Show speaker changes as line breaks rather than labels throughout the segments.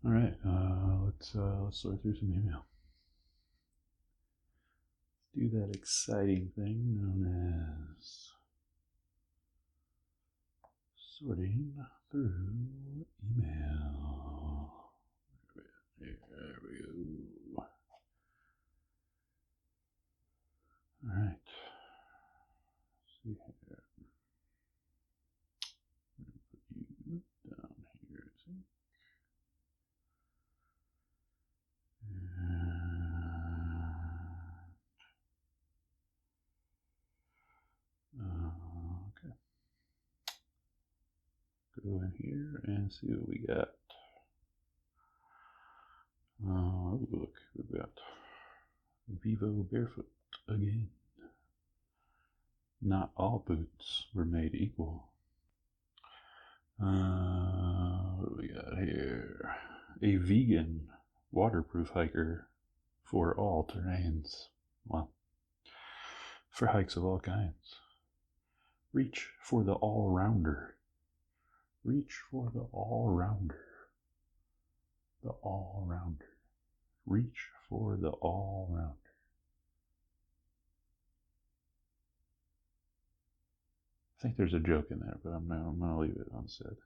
All right, let's sort through some email. Let's do that exciting thing known as sorting through email. There we go. All right. Let's see here. I'm going to put you down here, I think. Okay. Go in here and see what we got. Look, we've got Vivo Barefoot again. Not all boots were made equal. What do we got here? A vegan waterproof hiker for all terrains. Well, for hikes of all kinds. Reach for the all-rounder. Reach for the all-rounder. The all-rounder. Reach for the all-rounder. I think there's a joke in there, but I'm going to leave it unsaid.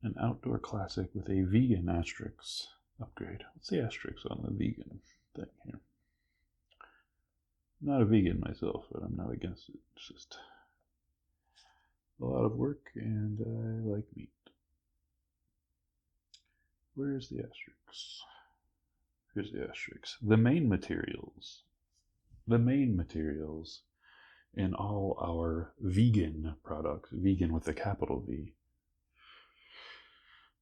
An outdoor classic with a vegan asterisk upgrade. What's the asterisk on the vegan thing here? I'm not a vegan myself, but I'm not against it. It's just a lot of work, and I like meat. Where's the asterisk? Here's the asterisk. The main materials in all our vegan products, vegan with a capital V,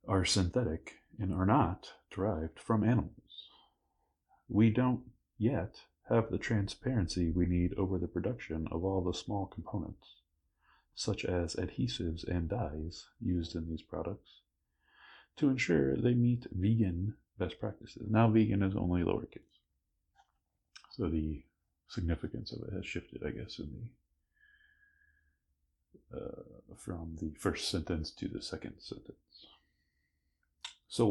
are synthetic and are not derived from animals. We don't yet have the transparency we need over the production of all the small components, such as adhesives and dyes used in these products, to ensure they meet vegan best practices. Now vegan is only lowercase, so the significance of it has shifted, I guess, in the from the first sentence to the second sentence. So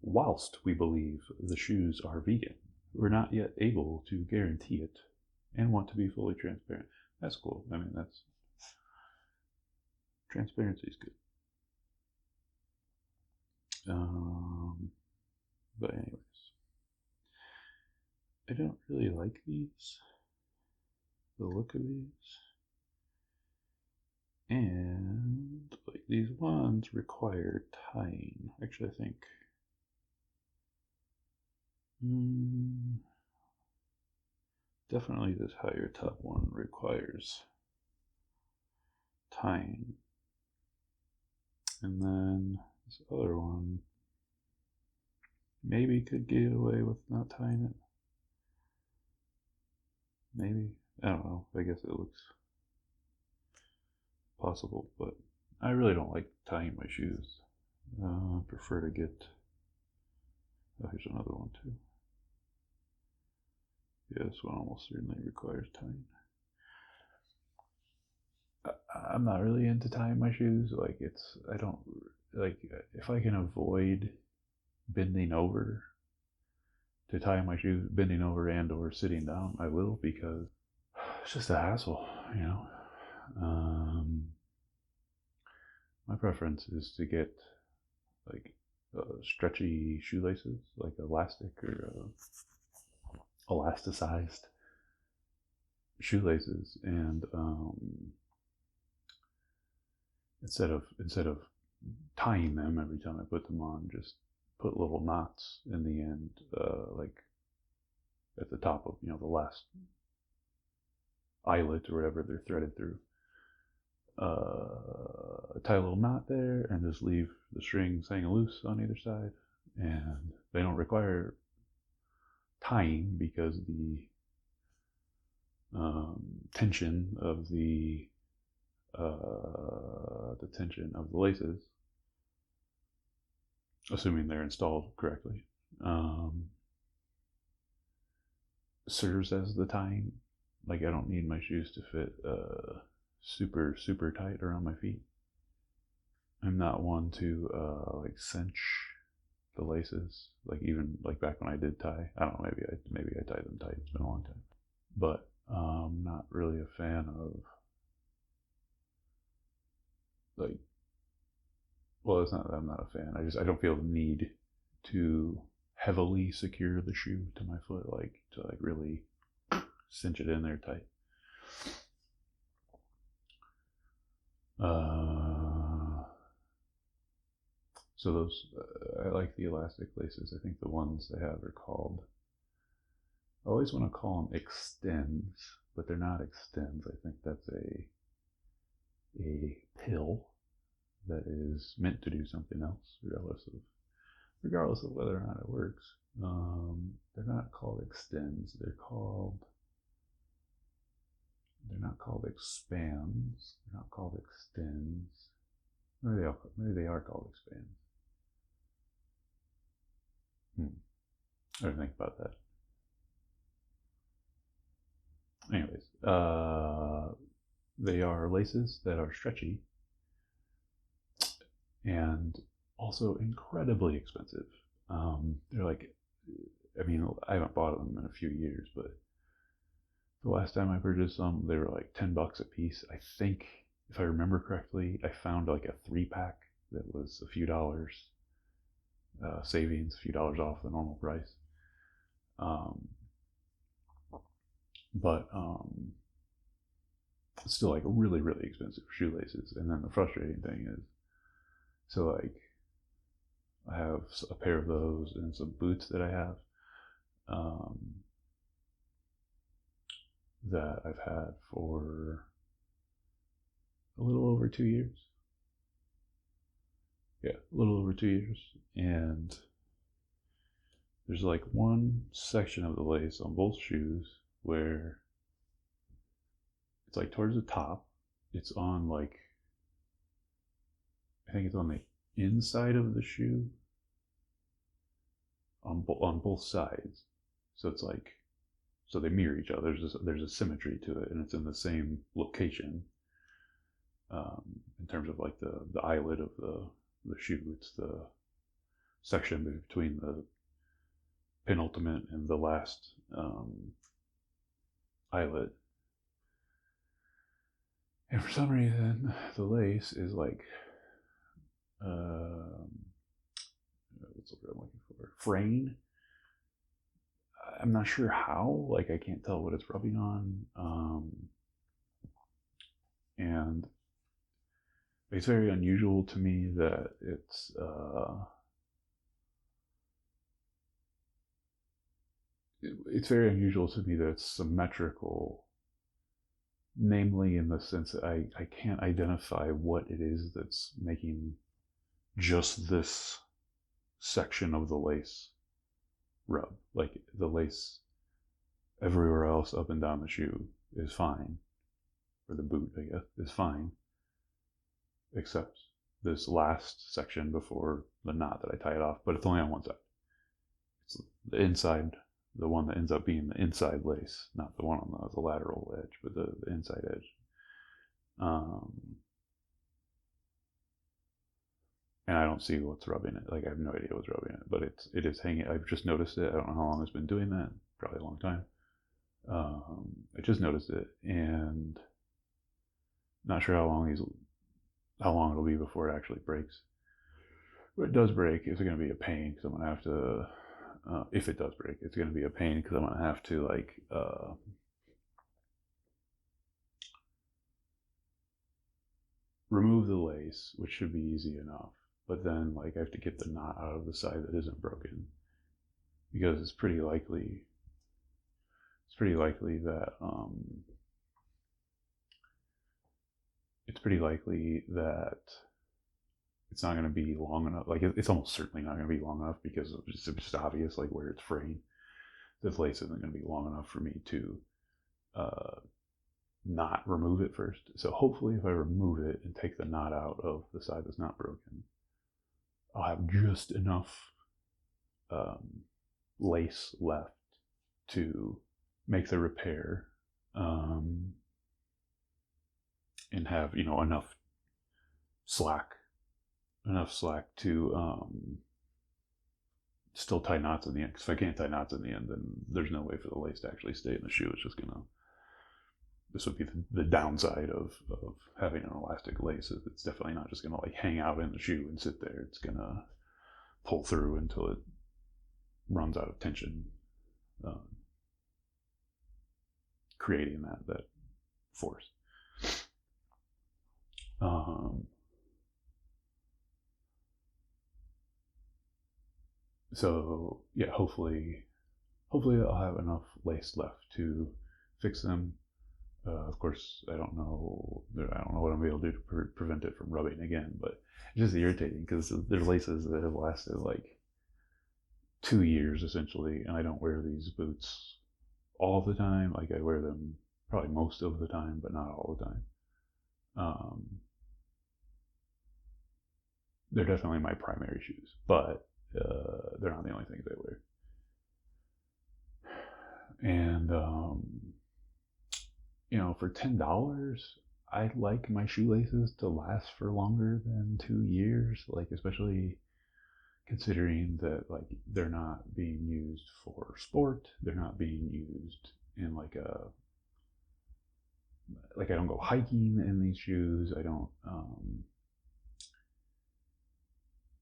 whilst we believe the shoes are vegan, we're not yet able to guarantee it and want to be fully transparent. That's cool. I mean, transparency is good. But anyways, I don't really like these, the look of these, and like these ones require tying. Actually, I think definitely this higher top one requires tying, and then this other one maybe could get away with not tying it. Maybe, I don't know, I guess it looks possible, but I really don't like tying my shoes. I prefer to get, oh, here's another one too. Yeah, this one almost certainly requires tying. I'm not really into tying my shoes. Like, I don't, like, if I can avoid bending over to tie my shoes, bending over and or sitting down, I will, because it's just a hassle, you know. My preference is to get like stretchy shoelaces, like elastic or elasticized shoelaces, and instead of tying them every time I put them on, just put little knots in the end, like at the top of, the last eyelet or whatever they're threaded through. Tie a little knot there and just leave the strings hanging loose on either side, and they don't require tying because the tension of the tension of the laces, assuming they're installed correctly, serves as the tying. Like, I don't need my shoes to fit super tight around my feet. I'm not one to like cinch the laces. Like even like back when I did tie, I don't know, maybe I tied them tight. It's been a long time, but not really a fan of like. Well, it's not that I'm not a fan. I don't feel the need to heavily secure the shoe to my foot, like to like really cinch it in there tight. So those, I like the elastic laces. I think the ones they have are called, I always want to call them extends, but they're not extends. I think that's a pill that is meant to do something else, regardless of whether or not it works. They're not called extends. They're not called expands. They're not called extends. Maybe they are called expands. I didn't think about that. Anyways, they are laces that are stretchy and also incredibly expensive. They're like, I mean, I haven't bought them in a few years, but the last time I purchased some, they were like $10 a piece. I think, if I remember correctly, I found like a 3-pack that was a few dollars savings, a few dollars off the normal price. But it's still like really, really expensive shoelaces. And then the frustrating thing is, so like I have a pair of those and some boots that I have that I've had for a little over 2 years. Yeah, a little over 2 years. And there's like one section of the lace on both shoes where it's like towards the top. It's on like, I think it's on the inside of the shoe on both sides. So it's like, so they mirror each other. There's a symmetry to it, and it's in the same location in terms of like the eyelid of the shoe. It's the section between the penultimate and the last eyelid. And for some reason, the lace is like, what's the word I'm looking for? Fraying. I'm not sure how. Like I can't tell what it's rubbing on. And it's very unusual to me that it's very unusual to me that it's symmetrical, namely in the sense that I can't identify what it is that's making just this section of the lace rub. Like the lace everywhere else up and down the shoe is fine, or the boot, I guess, is fine, except this last section before the knot that I tie it off, but it's only on one side. It's the inside, the one that ends up being the inside lace, not the one on the lateral edge, but the inside edge. And I don't see what's rubbing it. Like I have no idea what's rubbing it, but it is hanging. I've just noticed it. I don't know how long it's been doing that. Probably a long time. I just noticed it, and not sure how long it'll be before it actually breaks. But it does break, it's going to be a pain because I'm going to have to. If it does break, it's going to be a pain because I'm going to have to like remove the lace, which should be easy enough. But then like I have to get the knot out of the side that isn't broken, because it's pretty likely that it's not going to be long enough. Like it's almost certainly not going to be long enough, because it's just obvious, like where it's fraying. This lace isn't going to be long enough for me to not remove it first. So hopefully if I remove it and take the knot out of the side that's not broken, I'll have just enough lace left to make the repair and have enough slack enough slack to still tie knots in the end. Because if I can't tie knots in the end, then there's no way for the lace to actually stay in the shoe. It's just gonna. This would be the downside of having an elastic lace. It's definitely not just gonna like hang out in the shoe and sit there. It's gonna pull through until it runs out of tension, creating that force. So yeah, hopefully I'll have enough lace left to fix them. Of course, I don't know what I'm gonna be able to do to prevent it from rubbing again, but it's just irritating because there's laces that have lasted like 2 years essentially, and I don't wear these boots all the time. Like I wear them probably most of the time, but not all the time. They're definitely my primary shoes, but they're not the only things I wear. And for $10, I like my shoelaces to last for longer than 2 years. Like especially considering that like they're not being used for sport, they're not being used in like I don't go hiking in these shoes. I don't.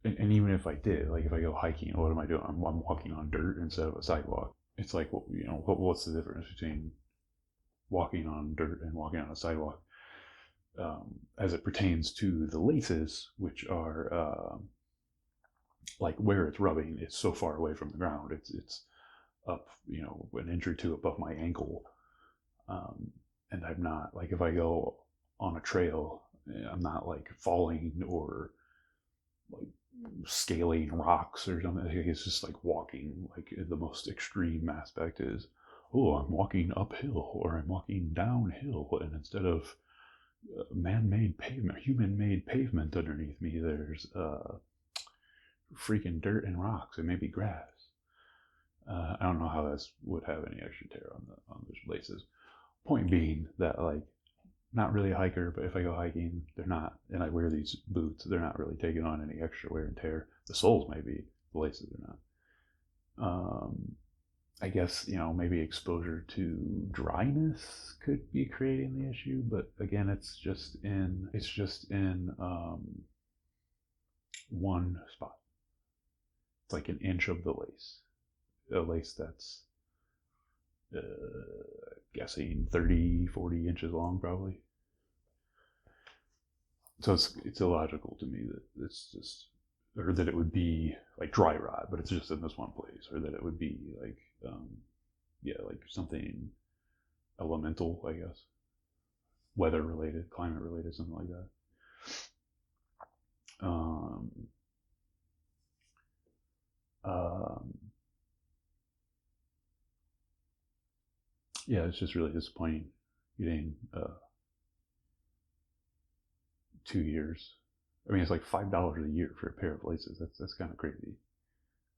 And even if I did, like if I go hiking, what am I doing? I'm walking on dirt instead of a sidewalk. It's like, what's the difference between walking on dirt and walking on a sidewalk as it pertains to the laces, which are like where it's rubbing, it's so far away from the ground. It's up, an inch or two above my ankle. And I'm not, like if I go on a trail, I'm not like falling or like scaling rocks or something. It's just like walking. Like the most extreme aspect is, oh, I'm walking uphill or I'm walking downhill, and instead of man-made pavement, human-made pavement underneath me, there's freaking dirt and rocks and maybe grass. I don't know how this would have any extra tear on the laces. Point being that like not really a hiker, but if I go hiking, they're not, and I wear these boots, they're not really taking on any extra wear and tear. The soles may be, the laces are not. I guess, maybe exposure to dryness could be creating the issue, but again, it's just in one spot. It's like an inch of the lace. A lace that's guessing 30, 40 inches long, probably. So it's illogical to me that it's just, or that it would be like dry rot, but it's just in this one place, or that it would be like, like something elemental, I guess, weather related, climate related, something like that. Yeah, it's just really disappointing getting 2 years. I mean, it's like $5 a year for a pair of laces. That's kind of crazy.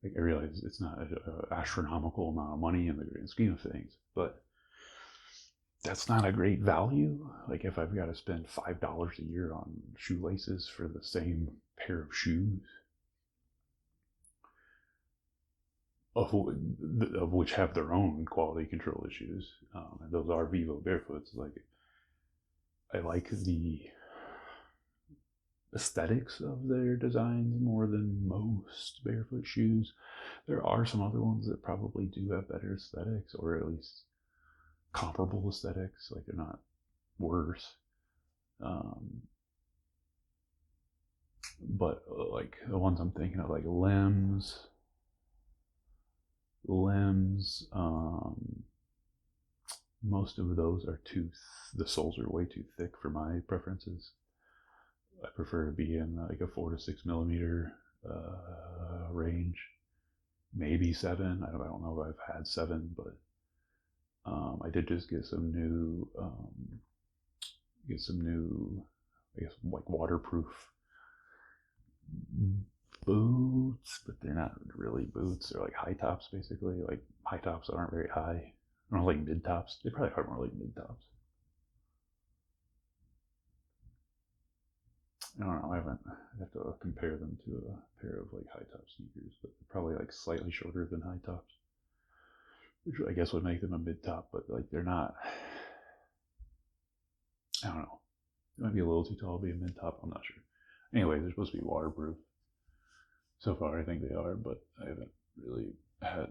Like I realize it's not an astronomical amount of money in the grand scheme of things, but that's not a great value. Like if I've got to spend $5 a year on shoelaces for the same pair of shoes, of which have their own quality control issues, and those are Vivo Barefoots. Like I like the aesthetics of their designs more than most barefoot shoes. There are some other ones that probably do have better aesthetics, or at least comparable aesthetics. Like they're not worse. But like the ones I'm thinking of, like limbs. Most of those are the soles are way too thick for my preferences. I prefer to be in like a 4 to 6 millimeter range, maybe 7. I don't know if I've had 7, but I did just get some new, I guess like waterproof boots, but they're not really boots. They're like high tops, basically. Like high tops that aren't very high. I don't know, like mid tops. They probably are more like mid tops. I don't know. I have to compare them to a pair of like high top sneakers, but they're probably like slightly shorter than high tops, which I guess would make them a mid top. But like they're not. I don't know. It might be a little too tall to be a mid top. I'm not sure. Anyway, they're supposed to be waterproof. So far, I think they are, but I haven't really had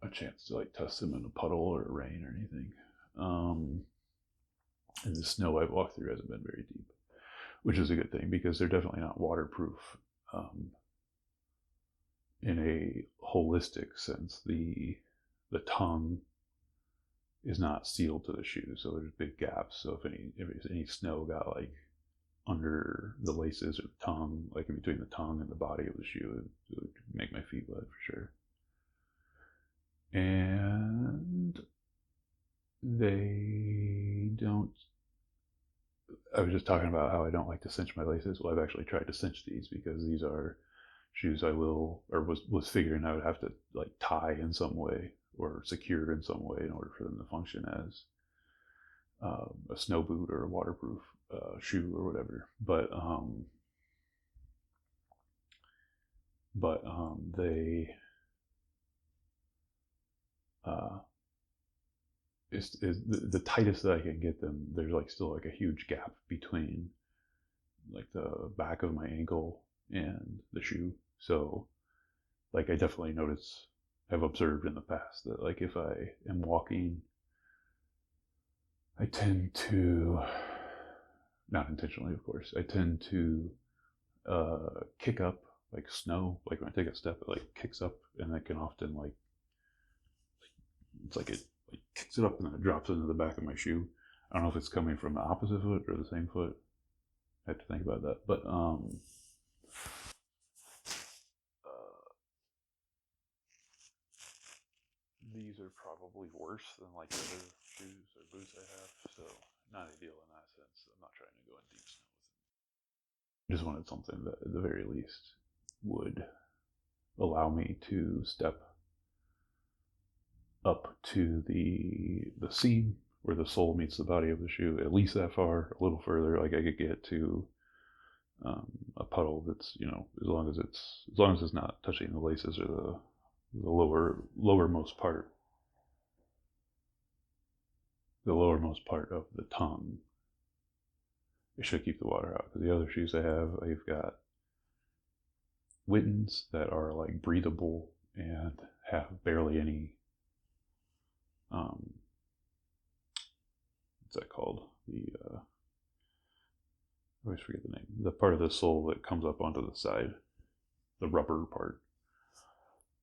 a chance to like test them in a puddle or rain or anything. And the snow I've walked through hasn't been very deep, which is a good thing because they're definitely not waterproof in a holistic sense. The tongue is not sealed to the shoe, so there's big gaps. So if any snow got like under the laces or the tongue, like in between the tongue and the body of the shoe, it would make my feet wet for sure. And they don't. I was just talking about how I don't like to cinch my laces. Well, I've actually tried to cinch these because these are shoes I will, or was figuring I would have to like tie in some way or secure in some way in order for them to function as a snow boot or a waterproof shoe or whatever. But they is the tightest that I can get them. There's like still like a huge gap between like the back of my ankle and the shoe. So like I definitely have observed in the past that like if I am walking, I tend to, not intentionally of course, I tend to kick up like snow. Like when I take a step, it like kicks up, and I can often like it's like it like kicks it up and then it drops into the back of my shoe. I don't know if it's coming from the opposite foot or the same foot. I have to think about that. But these are probably worse than like other shoes or boots I have, so not ideal in that sense. I'm not trying to go in deep snow with them. I just wanted something that at the very least would allow me to step up to the seam where the sole meets the body of the shoe, at least that far, a little further. Like I could get to a puddle that's, you know, as long as it's not touching the laces or the lowermost part of the tongue. It should keep the water out. Because the other shoes I have, I've got Wittens that are like breathable and have barely any what's that called? I always forget the name. The part of the sole that comes up onto the side, the rubber part.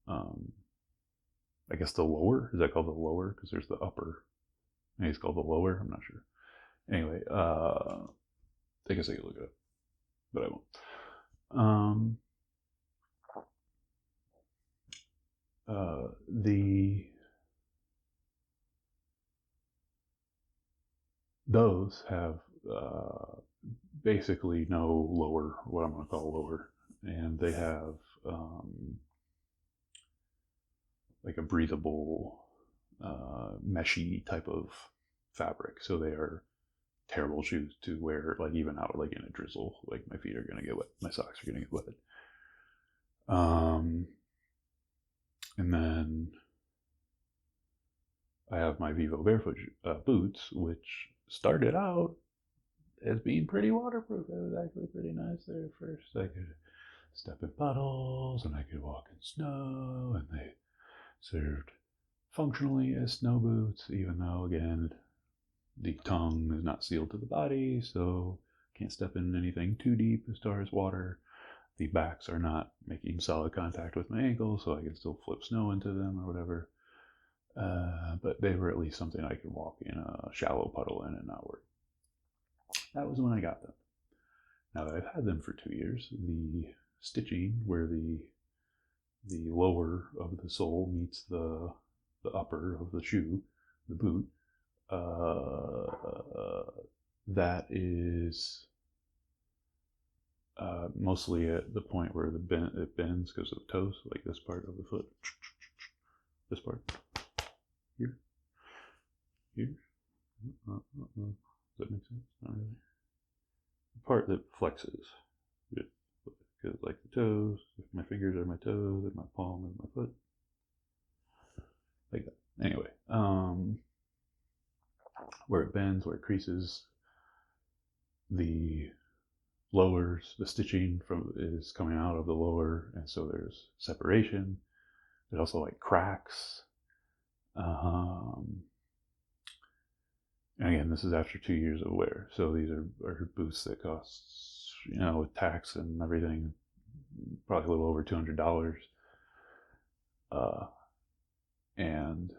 I guess the lower, is that called the lower? Because there's the upper. Maybe it's called the lower, I'm not sure. Anyway, I guess I could look it up, but I won't. Those have basically no lower, what I'm going to call lower, and they have like a breathable, meshy type of fabric. So they are terrible shoes to wear, like even out like in a drizzle. Like my feet are going to get wet, my socks are going to get wet. And then I have my Vivo Barefoot boots, which started out as being pretty waterproof. It was actually pretty nice there at first. I could step in puddles and I could walk in snow, and they served functionally as snow boots, even though, again, the tongue is not sealed to the body, so can't step in anything too deep as far as water. The backs are not making solid contact with my ankles, so I can still flip snow into them or whatever. But they were at least something I could walk in a shallow puddle in and not worry. That was when I got them. Now that I've had them for 2 years, the stitching where the lower of the sole meets the upper of the shoe, the boot, that is mostly at the point where it bends because of the toes, like this part of the foot. This part. Here. Here. Does that make sense? Not really. part that flexes. Like the toes, if my fingers are my toes, if my palm is my foot. Like that. Anyway, where it bends, where it creases, the lowers, the stitching is coming out of the lower, and so there's separation. There's also like cracks. And again, this is after 2 years of wear, so these are boots that cost, with tax and everything, probably a little over $200. And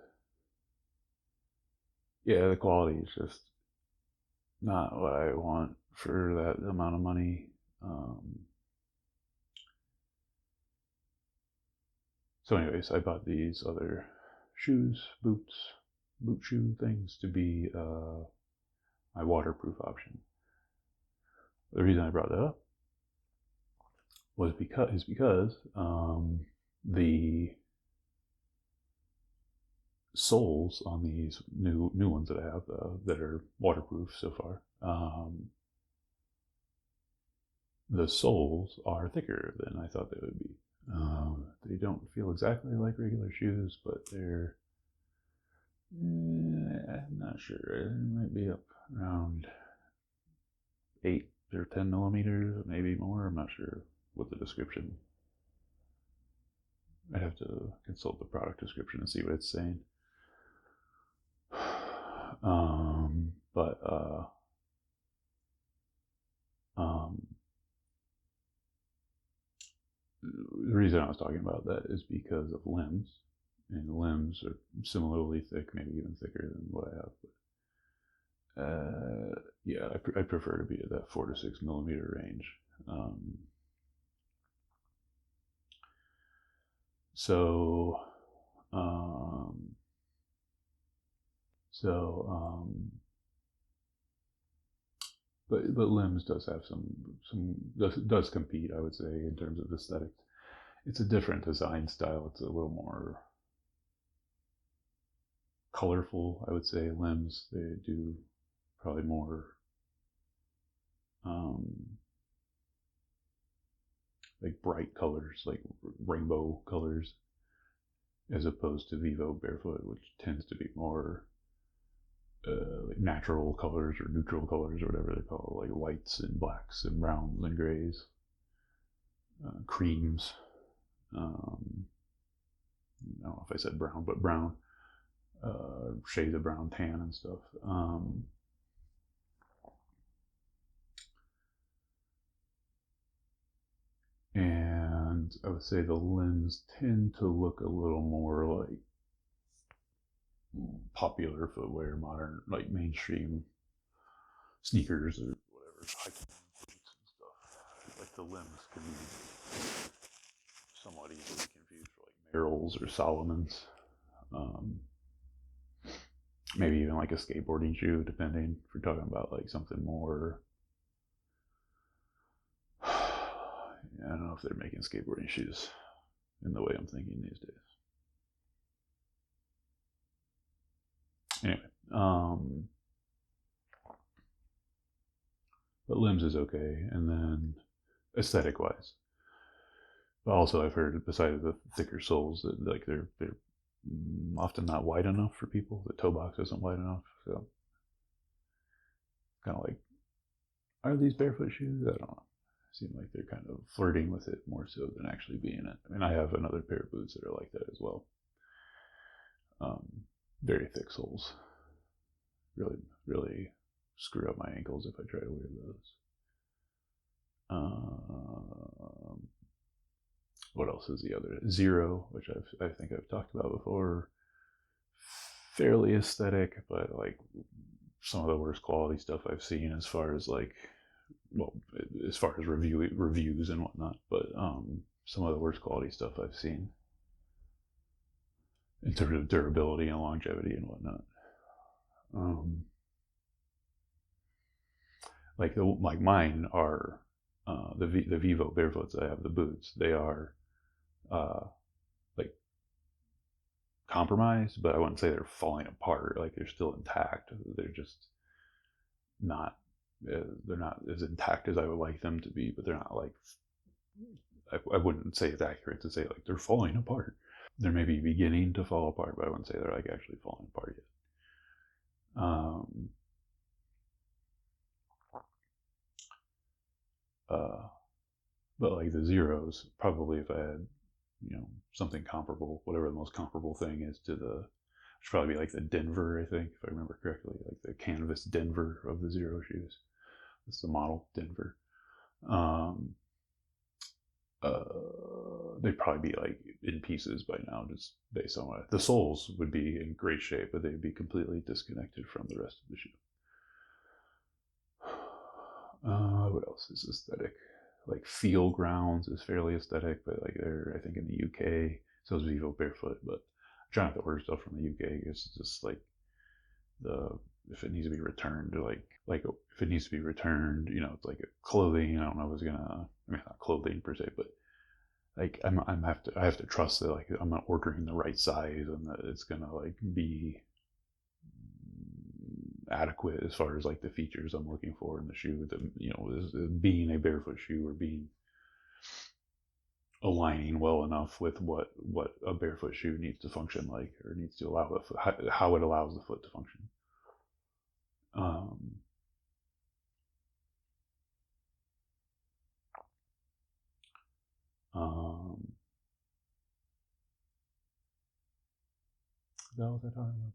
yeah, the quality is just not what I want for that amount of money. So anyways, I bought these other shoes, boot shoe things to be my waterproof option. The reason I brought that up was because the soles on these new ones that I have that are waterproof so far, the soles are thicker than I thought they would be. They don't feel exactly like regular shoes, but they're, I'm not sure, it might be up around 8 or 10 millimeters, maybe more. I'm not sure what the description. I'd have to consult the product description and see what it's saying. The reason I was talking about that is because of limbs, and the limbs are similarly thick, maybe even thicker than what I have. But yeah, I prefer to be at that 4 to 6 millimeter range. But limbs does have does compete, I would say, in terms of aesthetics. It's a different design style. It's a little more colorful, I would say. Limbs, they do probably more like bright colors, like rainbow colors, as opposed to Vivo Barefoot, which tends to be more like natural colors or neutral colors or whatever they call it, like whites and blacks and browns and grays, creams. I don't know if I said brown, but brown, shades of brown, tan, and stuff. And I would say the limbs tend to look a little more like popular footwear, modern, like mainstream sneakers or whatever, hiking boots and stuff. Like the limbs can be somewhat easily confused for like Merrell's or Solomon's. Maybe even like a skateboarding shoe, depending if you're talking about like something more. I don't know if they're making skateboarding shoes in the way I'm thinking these days. Anyway, but limbs is okay, and then aesthetic wise. But also, I've heard besides the thicker soles that like they're often not wide enough for people. The toe box isn't wide enough, so kind of like, are these barefoot shoes? I don't know. Seem like they're kind of flirting with it more so than actually being it. I mean, I have another pair of boots that are like that as well. Very thick soles. Really, really screw up my ankles if I try to wear those. What else is the other? Zero, which I think I've talked about before. Fairly aesthetic, but like some of the worst quality stuff I've seen as far as like, well, as far as reviews and whatnot, but some of the worst quality stuff I've seen in terms of durability and longevity and whatnot. Like mine are the Vivo Barefoots. I have the boots. They are like compromised, but I wouldn't say they're falling apart. Like they're still intact. They're just not they're not as intact as I would like them to be, but they're not like, I wouldn't say it's accurate to say like they're falling apart. They're maybe beginning to fall apart, but I wouldn't say they're like actually falling apart yet. But like the zeros, probably if I had, something comparable, whatever the most comparable thing is to the, should probably be like the Denver, I think, if I remember correctly, like the canvas Denver of the zero shoes. That's the model Denver. They'd probably be like in pieces by now, just based on what the soles would be in great shape, but they'd be completely disconnected from the rest of the shoe. What else is aesthetic? Like Feel Grounds is fairly aesthetic, but like they're, I think, in the UK. So is Vivo Barefoot, but I'm trying not to order stuff from the UK. It's just like if it needs to be returned, or like if it needs to be returned, it's like clothing. I don't know if it's gonna. I mean, not clothing per se, but like I have to trust that like I'm not ordering the right size and that it's gonna like be adequate as far as like the features I'm looking for in the shoe. Being a barefoot shoe, or being aligning well enough with what a barefoot shoe needs to function like, or needs to allow the foot, how it allows the foot to function. That was I talking about?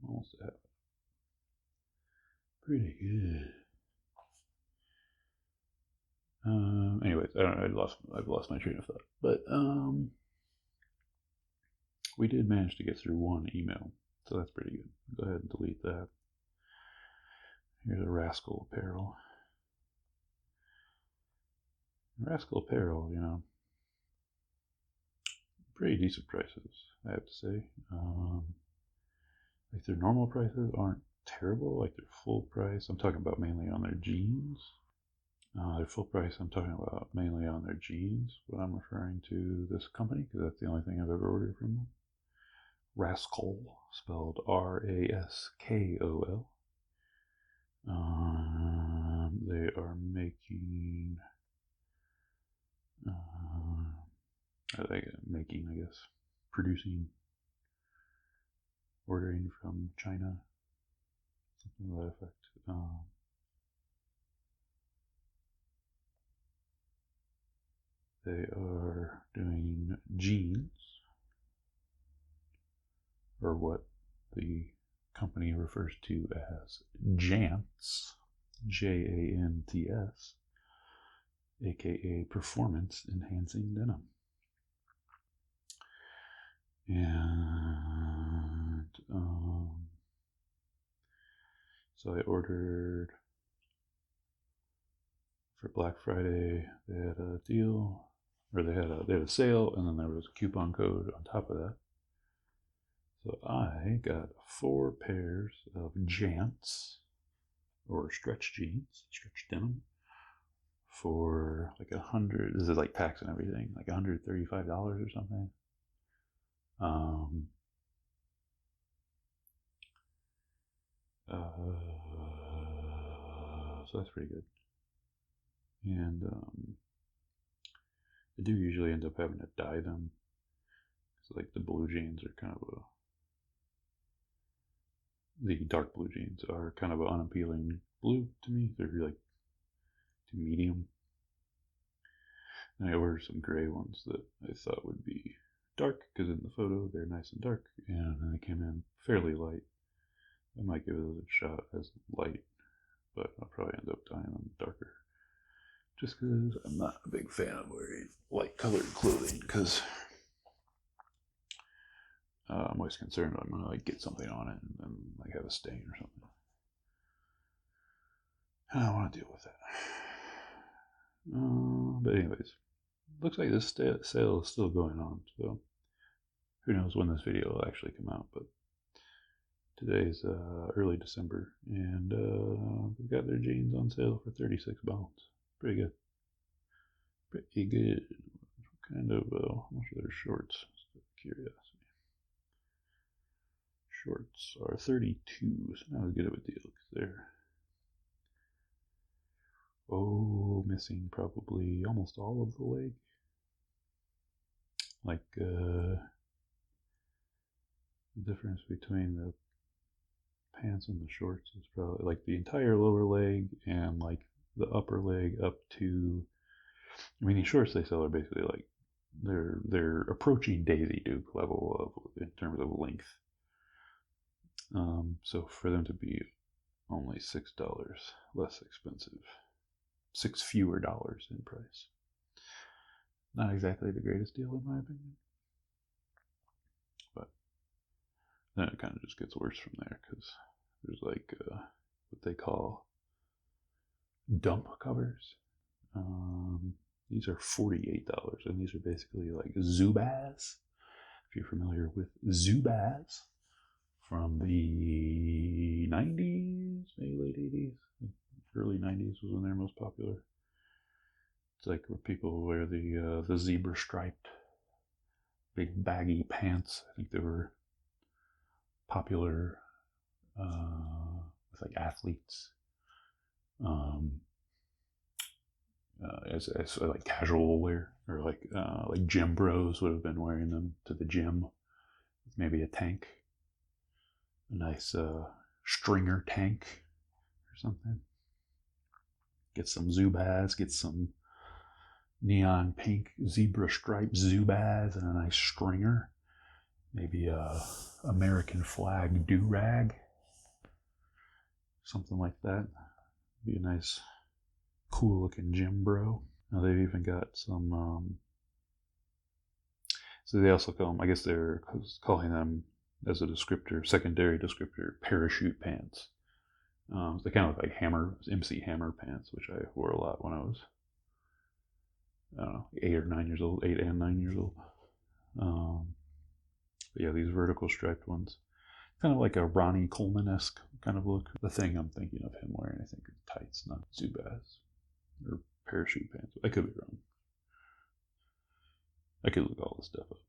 Almost have it. Pretty good. Anyways, I've lost my train of thought. But we did manage to get through one email, so that's pretty good. Go ahead and delete that. Here's a Rascal Apparel. Rascal Apparel, pretty decent prices, I have to say. Like their normal prices aren't terrible. Like their full price, I'm talking about mainly on their jeans. Their full price, I'm talking about mainly on their jeans. When I'm referring to this company, because that's the only thing I've ever ordered from them. Rascal, spelled Raskol. They are making, I guess, producing, ordering from China, something to that effect. They are doing jeans, or what the company refers to as Jants, Jants, aka performance enhancing denim. And so I ordered for Black Friday. They had a deal, or they had a sale, and then there was a coupon code on top of that. So I got 4 pairs of Jants, or stretch jeans, stretch denim, for like 100. This is like tax and everything, like $135 or something. So that's pretty good. And I do usually end up having to dye them. So like the blue jeans are kind of the dark blue jeans are kind of an unappealing blue to me. They're like too medium. And I ordered some gray ones that I thought would be dark, because in the photo they're nice and dark, and they came in fairly light. I might give it a shot as light, but I'll probably end up dyeing them darker, just because I'm not a big fan of wearing light colored clothing, because I'm always concerned I'm gonna like get something on it and then like have a stain or something. I don't want to deal with that. But anyways, looks like this sale is still going on, so who knows when this video will actually come out. But Today's early December, and they've got their jeans on sale for 36 pounds. Pretty good. Pretty good. Kind of, how much are their shorts? Just out of curiosity. Shorts are 32, so not as good of a deal because they're, missing probably almost all of the leg. Like, the difference between the pants and the shorts is probably like the entire lower leg and like the upper leg up to, I mean, these shorts they sell are basically like they're approaching Daisy Duke level of in terms of length. So for them to be only $6 less expensive, $6 fewer in price, not exactly the greatest deal in my opinion. But then it kind of just gets worse from there because there's like what they call dump covers. These are $48, and these are basically like Zubaz. If you're familiar with Zubaz from the 90s, maybe late 80s, early 90s was when they're most popular. It's like where people wear the zebra striped big baggy pants. I think they were popular with like athletes. As like casual wear, or like gym bros would have been wearing them to the gym with maybe a tank, a nice stringer tank or something. Get some Zubaz, get some neon pink zebra striped Zubaz and a nice stringer, maybe a American flag do-rag, something like that. Be a nice cool looking gym bro. Now they've even got some so they also call them, I guess they're calling them as a descriptor, secondary descriptor, parachute pants. They kind of look like MC Hammer pants, which I wore a lot when I was, I don't know, 8 and 9 years old. But yeah, these vertical striped ones, kind of like a Ronnie Coleman-esque kind of look. The thing I'm thinking of him wearing, I think, are tights, not Zubaz or parachute pants. I could be wrong. I could look all this stuff up.